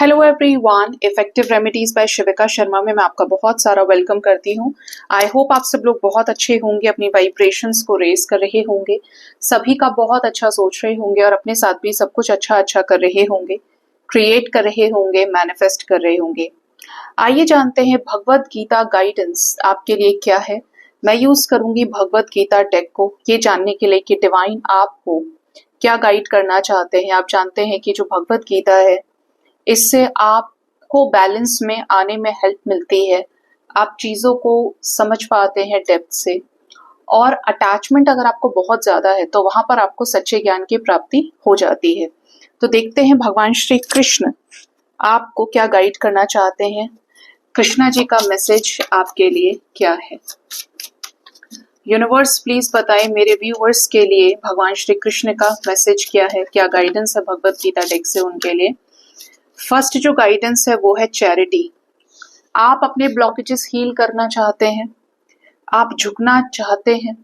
Hello everyone, effective remedies by Shivika Sharma में मैं आपका बहुत सारा वेलकम करती हूँ। आई होप आप सब लोग बहुत अच्छे होंगे, अपनी वाइब्रेशंस को रेज कर रहे होंगे, सभी का बहुत अच्छा सोच रहे होंगे और अपने साथ भी सब कुछ अच्छा अच्छा कर रहे होंगे, क्रिएट कर रहे होंगे, मैनिफेस्ट कर रहे होंगे। आइए जानते हैं भगवत गीता गाइडेंस आपके लिए क्या है। मैं यूज करूंगी भगवत गीता डेक को ये जानने के लिए कि डिवाइन आपको क्या गाइड करना चाहते हैं। आप जानते हैं कि जो भगवत गीता है इससे आपको बैलेंस में आने में हेल्प मिलती है, आप चीज़ों को समझ पाते हैं डेप्थ से, और अटैचमेंट अगर आपको बहुत ज़्यादा है तो वहाँ पर आपको सच्चे ज्ञान की प्राप्ति हो जाती है। तो देखते हैं भगवान श्री कृष्ण आपको क्या गाइड करना चाहते हैं, कृष्णा जी का मैसेज आपके लिए क्या है। यूनिवर्स प्लीज बताएं मेरे व्यूअर्स के लिए भगवान श्री कृष्ण का मैसेज क्या है, क्या गाइडेंस है भगवत गीता डेक से उनके लिए। फर्स्ट जो गाइडेंस है वो है चैरिटी। आप अपने ब्लॉकेजेस हील करना चाहते हैं, आप झुकना चाहते हैं,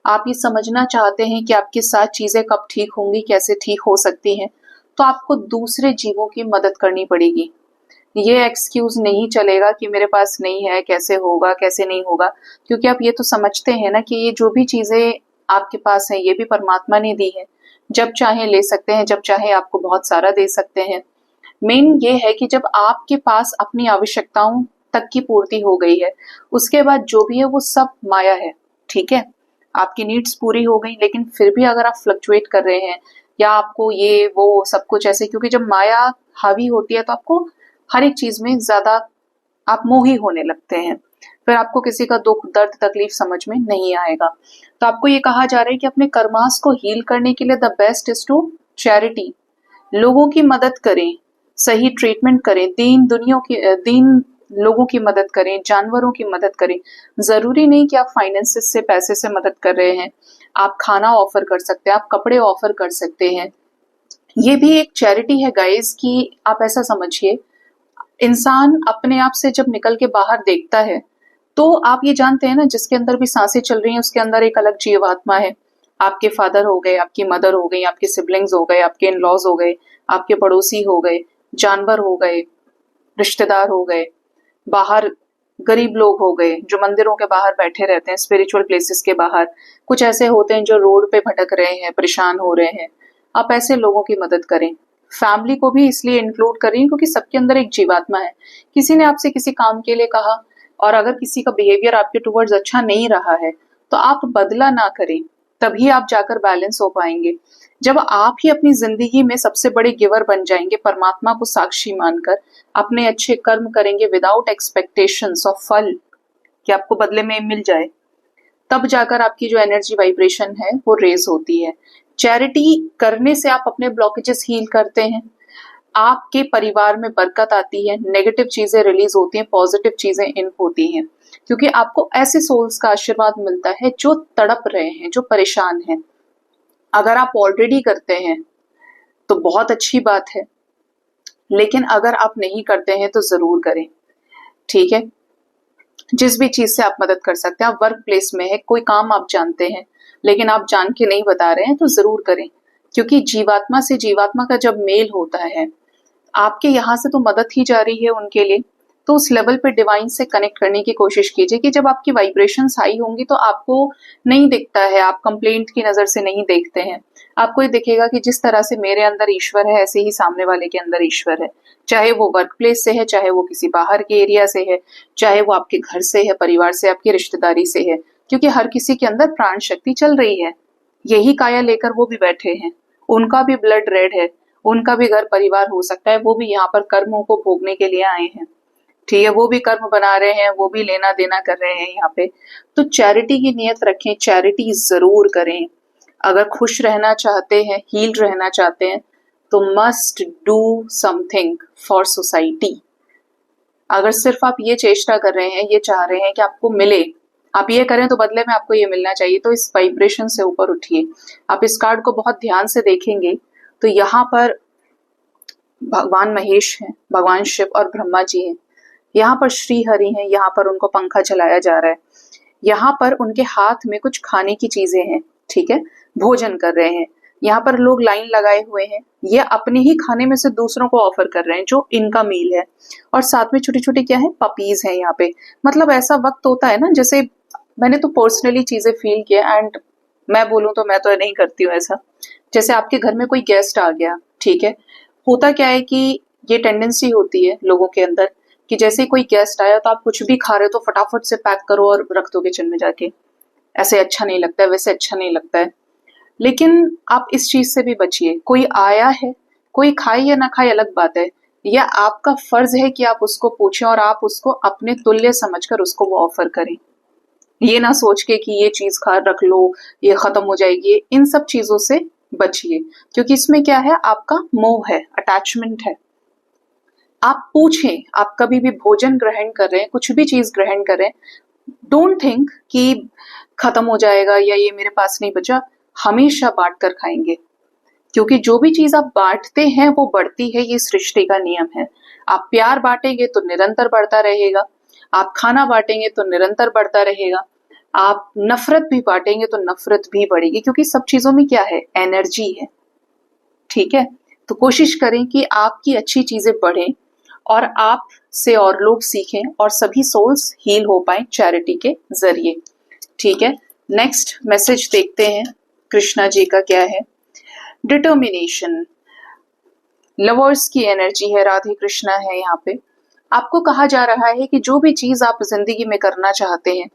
आप ये समझना चाहते हैं कि आपके साथ चीजें कब ठीक होंगी, कैसे ठीक हो सकती हैं, तो आपको दूसरे जीवों की मदद करनी पड़ेगी। ये एक्सक्यूज नहीं चलेगा कि मेरे पास नहीं है, कैसे होगा कैसे नहीं होगा, क्योंकि आप ये तो समझते हैं ना कि ये जो भी चीजें आपके पास है ये भी परमात्मा ने दी है। जब चाहे ले सकते हैं, जब चाहे आपको बहुत सारा दे सकते हैं। मेन ये है कि जब आपके पास अपनी आवश्यकताओं तक की पूर्ति हो गई है, उसके बाद जो भी है वो सब माया है। ठीक है, आपकी नीड्स पूरी हो गई, लेकिन फिर भी अगर आप फ्लक्चुएट कर रहे हैं या आपको ये वो सब कुछ ऐसे, क्योंकि जब माया हावी होती है तो आपको हर एक चीज में ज्यादा आप मोही होने लगते हैं, फिर आपको किसी का दुख दर्द तकलीफ समझ में नहीं आएगा। तो आपको ये कहा जा रहा है कि अपने कर्मास को हील करने के लिए the best is to charity. लोगों की मदद करें, सही ट्रीटमेंट करें, दीन लोगों की मदद करें, जानवरों की मदद करें। जरूरी नहीं कि आप फाइनेंसेस से, पैसे से मदद कर रहे हैं, आप खाना ऑफर कर सकते हैं, आप कपड़े ऑफर कर सकते हैं। ये भी एक चैरिटी है गाइस, कि आप ऐसा समझिए, इंसान अपने आप से जब निकल के बाहर देखता है तो आप ये जानते हैं ना, जिसके अंदर भी सांसें चल रही हैं उसके अंदर एक अलग जीवात्मा है। आपके फादर हो गए, आपकी मदर हो गई, आपके सिबलिंग्स हो गए, आपके इन लॉज हो गए, आपके पड़ोसी हो गए, जानवर हो गए, रिश्तेदार हो गए, बाहर गरीब लोग हो गए जो मंदिरों के बाहर बैठे रहते हैं, स्पिरिचुअल प्लेसेस के बाहर। कुछ ऐसे होते हैं जो रोड पे भटक रहे हैं, परेशान हो रहे हैं। आप ऐसे लोगों की मदद करें। फैमिली को भी इसलिए इंक्लूड करें क्योंकि सबके अंदर एक जीवात्मा है। किसी ने आपसे किसी काम के लिए कहा और अगर किसी का बिहेवियर आपके टुवर्ड्स अच्छा नहीं रहा है तो आप बदला ना करें, तभी आप जाकर बैलेंस हो पाएंगे। जब आप ही अपनी जिंदगी में सबसे बड़े गिवर बन जाएंगे, परमात्मा को साक्षी मानकर अपने अच्छे कर्म करेंगे विदाउट एक्सपेक्टेशंस ऑफ फल कि आपको बदले में मिल जाए, तब जाकर आपकी जो एनर्जी वाइब्रेशन है वो रेज होती है। चैरिटी करने से आप अपने ब्लॉकेजेस हील करते हैं, आपके परिवार में बरकत आती है, नेगेटिव चीजें रिलीज होती हैं, पॉजिटिव चीजें इन होती हैं, क्योंकि आपको ऐसे सोल्स का आशीर्वाद मिलता है जो तड़प रहे हैं, जो परेशान हैं। अगर आप ऑलरेडी करते हैं तो बहुत अच्छी बात है, लेकिन अगर आप नहीं करते हैं तो जरूर करें। ठीक है, जिस भी चीज से आप मदद कर सकते हैं, आप वर्क प्लेस में है, कोई काम आप जानते हैं लेकिन आप जान के नहीं बता रहे हैं, तो जरूर करें। क्योंकि जीवात्मा से जीवात्मा का जब मेल होता है, आपके यहाँ से तो मदद ही जा रही है उनके लिए, तो उस लेवल पे डिवाइन से कनेक्ट करने की कोशिश कीजिए कि जब आपकी वाइब्रेशंस हाई होंगी तो आपको नहीं दिखता है, आप कंप्लेंट की नजर से नहीं देखते हैं। आपको ये दिखेगा कि जिस तरह से मेरे अंदर ईश्वर है ऐसे ही सामने वाले के अंदर ईश्वर है, चाहे वो वर्क प्लेस से है, चाहे वो किसी बाहर के एरिया से है, चाहे वो आपके घर से है, परिवार से, आपकी रिश्तेदारी से है, क्योंकि हर किसी के अंदर प्राण शक्ति चल रही है। यही काया लेकर वो भी बैठे हैं, उनका भी ब्लड रेड है, उनका भी घर परिवार हो सकता है, वो भी यहाँ पर कर्मों को भोगने के लिए आए हैं। ठीक है, वो भी कर्म बना रहे हैं, वो भी लेना देना कर रहे हैं यहाँ पे। तो चैरिटी की नियत रखें, चैरिटी जरूर करें। अगर खुश रहना चाहते हैं, हील रहना चाहते हैं, तो must do something for society. अगर सिर्फ आप ये चेष्टा कर रहे हैं, ये चाह रहे हैं कि आपको मिले, आप ये करें तो बदले में आपको ये मिलना चाहिए, तो इस वाइब्रेशन से ऊपर उठिए। आप इस कार्ड को बहुत ध्यान से देखेंगे तो यहाँ पर भगवान महेश हैं, भगवान शिव और ब्रह्मा जी हैं, यहाँ पर श्री हरि हैं, यहाँ पर उनको पंखा चलाया जा रहा है, यहाँ पर उनके हाथ में कुछ खाने की चीजें हैं। ठीक है, भोजन कर रहे हैं। यहाँ पर लोग लाइन लगाए हुए हैं, ये अपने ही खाने में से दूसरों को ऑफर कर रहे हैं जो इनका मील है, और साथ में छोटी छोटी क्या है, पपीज हैं यहाँ पे। मतलब ऐसा वक्त होता है ना, जैसे मैंने तो पर्सनली चीजें फील किया, एंड मैं बोलूं तो मैं तो नहीं करती हूँ ऐसा। जैसे आपके घर में कोई गेस्ट आ गया, ठीक है, होता क्या है कि ये टेंडेंसी होती है लोगों के अंदर कि जैसे ही कोई गेस्ट आया तो आप कुछ भी खा रहे हो तो फटाफट से पैक करो और रख दो किचन में जाके, ऐसे अच्छा नहीं लगता है, वैसे अच्छा नहीं लगता है। लेकिन आप इस चीज से भी बचिए। कोई आया है, कोई खाए या ना खाए अलग बात है, या आपका फर्ज है कि आप उसको पूछें और आप उसको अपने तुल्य समझकर उसको वो ऑफर करें। ये ना सोच के कि ये चीज खा रख लो, ये खत्म हो जाएगी, इन सब चीजों से बचिए, क्योंकि इसमें क्या है, आपका मोह है, अटैचमेंट है। आप पूछें, आप कभी भी भोजन ग्रहण कर रहे हैं, कुछ भी चीज ग्रहण कर रहे हैं, डोंट थिंक कि खत्म हो जाएगा या ये मेरे पास नहीं बचा। हमेशा बांट कर खाएंगे, क्योंकि जो भी चीज आप बांटते हैं वो बढ़ती है, ये सृष्टि का नियम है। आप प्यार बांटेंगे तो निरंतर बढ़ता रहेगा, आप खाना बांटेंगे तो निरंतर बढ़ता रहेगा, आप नफरत भी बांटेंगे तो नफरत भी बढ़ेगी, क्योंकि सब चीजों में क्या है, एनर्जी है। ठीक है, तो कोशिश करें कि आपकी अच्छी चीजें बढ़ें और आप से और लोग सीखें और सभी सोल्स हील हो पाए चैरिटी के जरिए। ठीक है, नेक्स्ट मैसेज देखते हैं कृष्णा जी का क्या है। डिटर्मिनेशन, लवर्स की एनर्जी है, राधे कृष्णा है यहाँ पे। आपको कहा जा रहा है कि जो भी चीज आप जिंदगी में करना चाहते हैं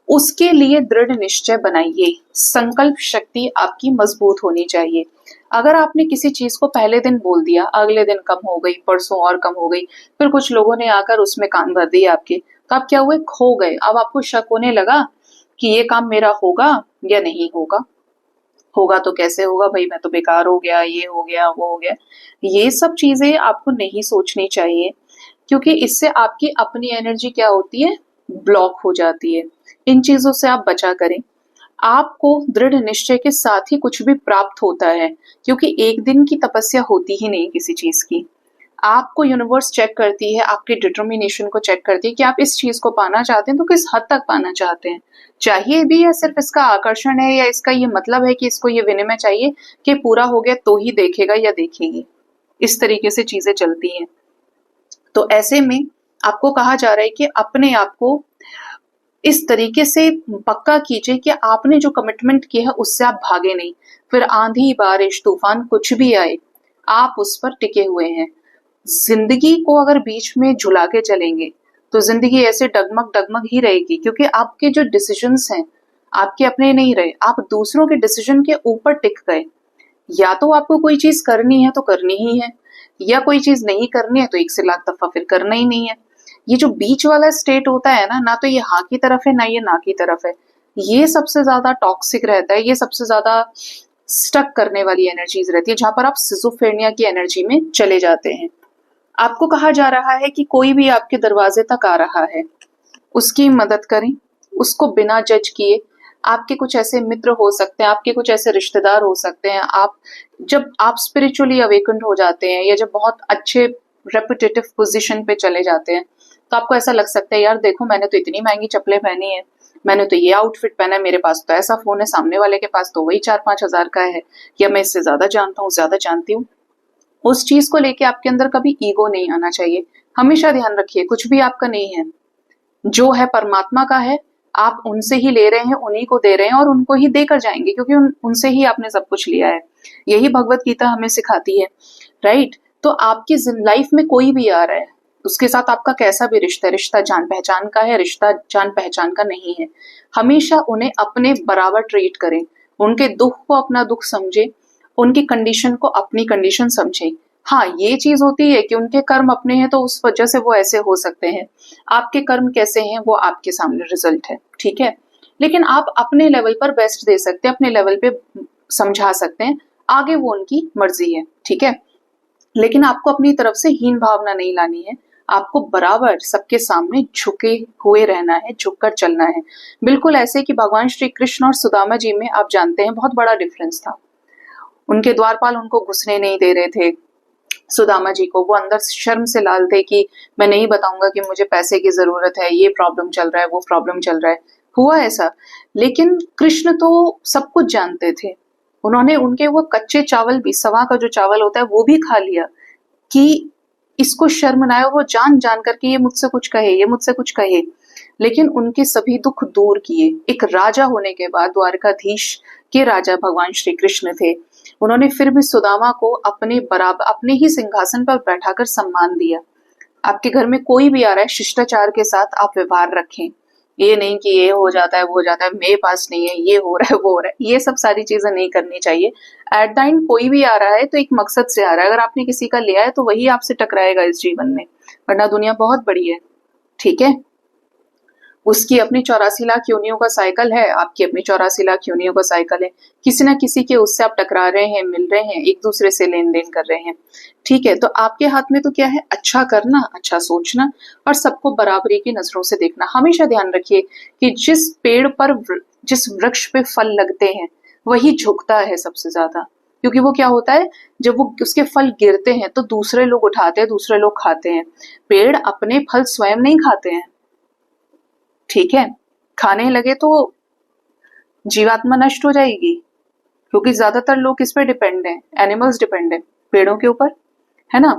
उसके लिए दृढ़ निश्चय बनाइए, संकल्प शक्ति आपकी मजबूत होनी चाहिए। अगर आपने किसी चीज को पहले दिन बोल दिया, अगले दिन कम हो गई, परसों और कम हो गई, फिर कुछ लोगों ने आकर उसमें कान भर दिए आपके, तो आप क्या हुए, खो गए। अब आपको शक होने लगा कि ये काम मेरा होगा या नहीं होगा, होगा तो कैसे होगा भाई, मैं तो बेकार हो गया, ये हो गया, वो हो गया। ये सब चीजें आपको नहीं सोचनी चाहिए, क्योंकि इससे आपकी अपनी एनर्जी क्या होती है, ब्लॉक हो जाती है। इन चीजों से आप बचा करें। आपको दृढ़ निश्चय के साथ ही कुछ भी प्राप्त होता है, क्योंकि एक दिन की तपस्या होती ही नहीं किसी चीज की। आपको यूनिवर्स चेक करती है, आपके डिटर्मिनेशन को चेक करती है कि आप इस चीज को पाना चाहते हैं तो किस हद तक पाना चाहते हैं। चाहिए भी या सिर्फ इसका आकर्षण है, या इसका ये मतलब है कि इसको ये विनिमय चाहिए कि पूरा हो गया तो ही देखेगा या देखेगी। इस तरीके से चीजें चलती हैं। तो ऐसे में आपको कहा जा रहा है कि अपने आप को इस तरीके से पक्का कीजिए कि आपने जो कमिटमेंट किया है उससे आप भागे नहीं। फिर आंधी बारिश तूफान कुछ भी आए, आप उस पर टिके हुए हैं। जिंदगी को अगर बीच में झुला के चलेंगे तो जिंदगी ऐसे डगमग डगमग ही रहेगी, क्योंकि आपके जो डिसीजंस हैं आपके अपने नहीं रहे, आप दूसरों के डिसीजन के ऊपर टिक गए। या तो आपको कोई चीज करनी है तो करनी ही है, या कोई चीज नहीं करनी है तो एक से लाख दफा फिर करना ही नहीं है। ये जो बीच वाला स्टेट होता है ना तो ये हाँ की तरफ है ना ये ना की तरफ है, ये सबसे ज्यादा टॉक्सिक रहता है, ये सबसे ज्यादा स्टक करने वाली एनर्जीज रहती है, जहां पर आप सिजोफ्रेनिया की एनर्जी में चले जाते हैं। आपको कहा जा रहा है कि कोई भी आपके दरवाजे तक आ रहा है उसकी मदद करें, उसको बिना जज किए। आपके कुछ ऐसे मित्र हो सकते हैं, आपके कुछ ऐसे रिश्तेदार हो सकते हैं, आप जब आप स्पिरिचुअली अवेकन्ड हो जाते हैं या जब बहुत अच्छे रेपुटेटिव पोजीशन पे चले जाते हैं तो आपको ऐसा लग सकता है, यार देखो मैंने तो इतनी महंगी चप्पलें पहनी है, मैंने तो ये आउटफिट पहना है, मेरे पास तो ऐसा फोन है, सामने वाले के पास तो वही 4-5 हजार का है, या मैं इससे ज्यादा जानता हूँ, ज्यादा जानती हूँ। उस चीज को लेके आपके अंदर कभी ईगो नहीं आना चाहिए। हमेशा ध्यान रखिए कुछ भी आपका नहीं है, जो है परमात्मा का है। आप उनसे ही ले रहे हैं, उन्हीं को दे रहे हैं और उनको ही देकर जाएंगे, क्योंकि उनसे ही आपने सब कुछ लिया है। यही भगवत गीता हमें सिखाती है, राइट। तो आपकी लाइफ में कोई भी आ रहा है, उसके साथ आपका कैसा भी रिश्ता है, रिश्ता जान पहचान का है, रिश्ता जान पहचान का नहीं है, हमेशा उन्हें अपने बराबर ट्रीट करें। उनके दुख को अपना दुख समझे, उनकी कंडीशन को अपनी कंडीशन समझे। हाँ, ये चीज होती है कि उनके कर्म अपने हैं तो उस वजह से वो ऐसे हो सकते हैं, आपके कर्म कैसे हैं वो आपके सामने रिजल्ट है, ठीक है। लेकिन आप अपने लेवल पर बेस्ट दे सकते हैं, अपने लेवल पे समझा सकते हैं, आगे वो उनकी मर्जी है, ठीक है। लेकिन आपको अपनी तरफ से हीन भावना नहीं लानी है, आपको बराबर सबके सामने झुके हुए रहना है, झुककर चलना है। बिल्कुल ऐसे कि भगवान श्री कृष्ण और सुदामा जी में आप जानते हैं बहुत बड़ा डिफरेंस था। उनके द्वारपाल उनको घुसने नहीं दे रहे थे, सुदामा जी को, वो अंदर शर्म से लाल थे कि मैं नहीं बताऊंगा कि मुझे पैसे की जरूरत है, ये प्रॉब्लम चल रहा है, वो प्रॉब्लम चल रहा है। हुआ ऐसा, लेकिन कृष्ण तो सब कुछ जानते थे, उन्होंने उनके वो कच्चे चावल भी, सवा का जो चावल होता है वो भी खा लिया कि इसको शर्म ना आए, और वो जान जान करके ये मुझसे कुछ कहे, ये मुझसे कुछ कहे, लेकिन उनके सभी दुख दूर किए। एक राजा होने के बाद, द्वारकाधीश के राजा भगवान श्री कृष्ण थे, उन्होंने फिर भी सुदामा को अपने बराबर, अपने ही सिंहासन पर बैठाकर सम्मान दिया। आपके घर में कोई भी आ रहा है, शिष्टाचार के साथ आप व्यवहार रखें। ये नहीं कि ये हो जाता है, वो हो जाता है, मेरे पास नहीं है, ये हो रहा है, वो हो रहा है, ये सब सारी चीजें नहीं करनी चाहिए। एट द एंड कोई भी आ रहा है तो एक मकसद से आ रहा है। अगर आपने किसी का लिया है तो वही आपसे टकराएगा इस जीवन में, वरना दुनिया बहुत बड़ी है, ठीक है। उसकी अपनी 84 लाख योनियों का साइकिल है, आपकी अपनी 84 लाख योनियों का साइकिल है। किसी ना किसी के उससे आप टकरा रहे हैं, मिल रहे हैं, एक दूसरे से लेन देन कर रहे हैं, ठीक है। तो आपके हाथ में तो क्या है, अच्छा करना, अच्छा सोचना और सबको बराबरी की नजरों से देखना। हमेशा ध्यान रखिए कि जिस पेड़ पर, जिस वृक्ष पे फल लगते हैं वही झुकता है सबसे ज्यादा, क्योंकि वो क्या होता है, जब वो उसके फल गिरते हैं तो दूसरे लोग उठाते हैं, दूसरे लोग खाते हैं। पेड़ अपने फल स्वयं नहीं खाते हैं, ठीक है। खाने लगे तो जीवात्मा नष्ट हो जाएगी, क्योंकि ज्यादातर लोग किस पे डिपेंड हैं, एनिमल्स डिपेंड है पेड़ों के ऊपर, है ना।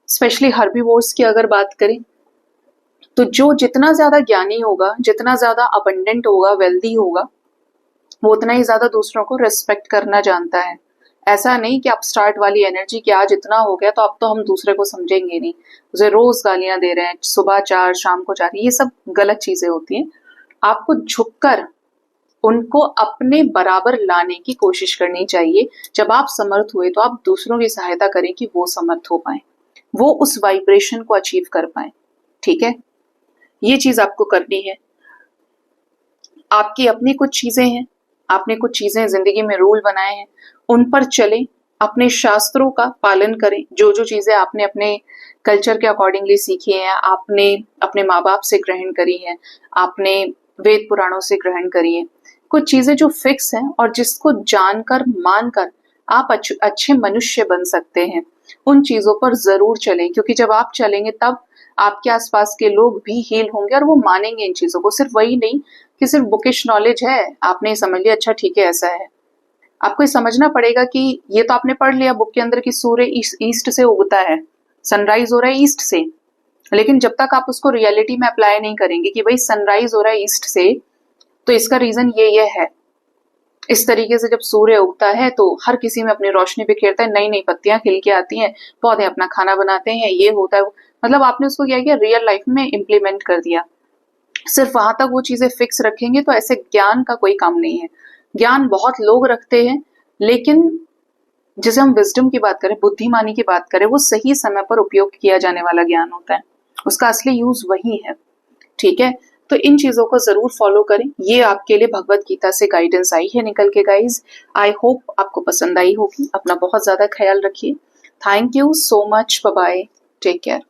स्पेशली हर्बीवोर्स की अगर बात करें तो जो जितना ज्यादा ज्ञानी होगा, जितना ज्यादा अबंडेंट होगा, वेल्दी होगा, वो उतना ही ज्यादा दूसरों को रिस्पेक्ट करना जानता है। ऐसा नहीं कि आप स्टार्ट वाली एनर्जी कि आज इतना हो गया तो अब तो हम दूसरे को समझेंगे नहीं, उसे रोज गालियां दे रहे हैं, सुबह 4 शाम को 4, ये सब गलत चीजें होती हैं। आपको झुककर उनको अपने बराबर लाने की कोशिश करनी चाहिए। जब आप समर्थ हुए तो आप दूसरों की सहायता करें कि वो समर्थ हो पाए, वो उस वाइब्रेशन को अचीव कर पाए, ठीक है। ये चीज आपको करनी है। आपकी अपनी कुछ चीजें हैं, आपने कुछ चीजें जिंदगी में रूल बनाए हैं, उन पर चलें, अपने शास्त्रों का पालन करें। जो जो चीजें आपने अपने कल्चर के अकॉर्डिंगली सीखी हैं, आपने अपने माँ बाप से ग्रहण करी हैं, आपने वेद पुराणों से ग्रहण करी हैं, कुछ चीजें जो फिक्स हैं और जिसको जानकर मानकर आप अच्छे मनुष्य बन सकते हैं, उन चीजों पर जरूर चलें। क्योंकि जब आप चलेंगे तब आपके आसपास के लोग भी हील होंगे और वो मानेंगे इन चीजों को। सिर्फ वही नहीं कि सिर्फ बुकिश नॉलेज है, आपने समझ लिया, अच्छा ठीक है ऐसा है। आपको ये समझना पड़ेगा कि ये तो आपने पढ़ लिया बुक के अंदर कि सूर्य ईस्ट से उगता है, सनराइज हो रहा है ईस्ट से, लेकिन जब तक आप उसको रियलिटी में अप्लाई नहीं करेंगे कि भाई सनराइज हो रहा है ईस्ट से तो इसका रीजन ये है, इस तरीके से जब सूर्य उगता है तो हर किसी में अपनी रोशनी बिखेरता है, नई नई पत्तियां खिल के आती हैं, पौधे अपना खाना बनाते हैं, ये होता है। मतलब आपने उसको क्या किया, रियल लाइफ में इम्प्लीमेंट कर दिया। सिर्फ वहां तक वो चीजें फिक्स रखेंगे तो ऐसे ज्ञान का कोई काम नहीं है। ज्ञान बहुत लोग रखते हैं, लेकिन जैसे हम विजडम की बात करें, बुद्धिमानी की बात करें, वो सही समय पर उपयोग किया जाने वाला ज्ञान होता है, उसका असली यूज वही है, ठीक है। तो इन चीजों को जरूर फॉलो करें। ये आपके लिए भगवत गीता से गाइडेंस आई है निकल के गाइज। आई होप आपको पसंद आई होगी। अपना बहुत ज्यादा ख्याल रखिए। Thank you so much, bye bye, take care.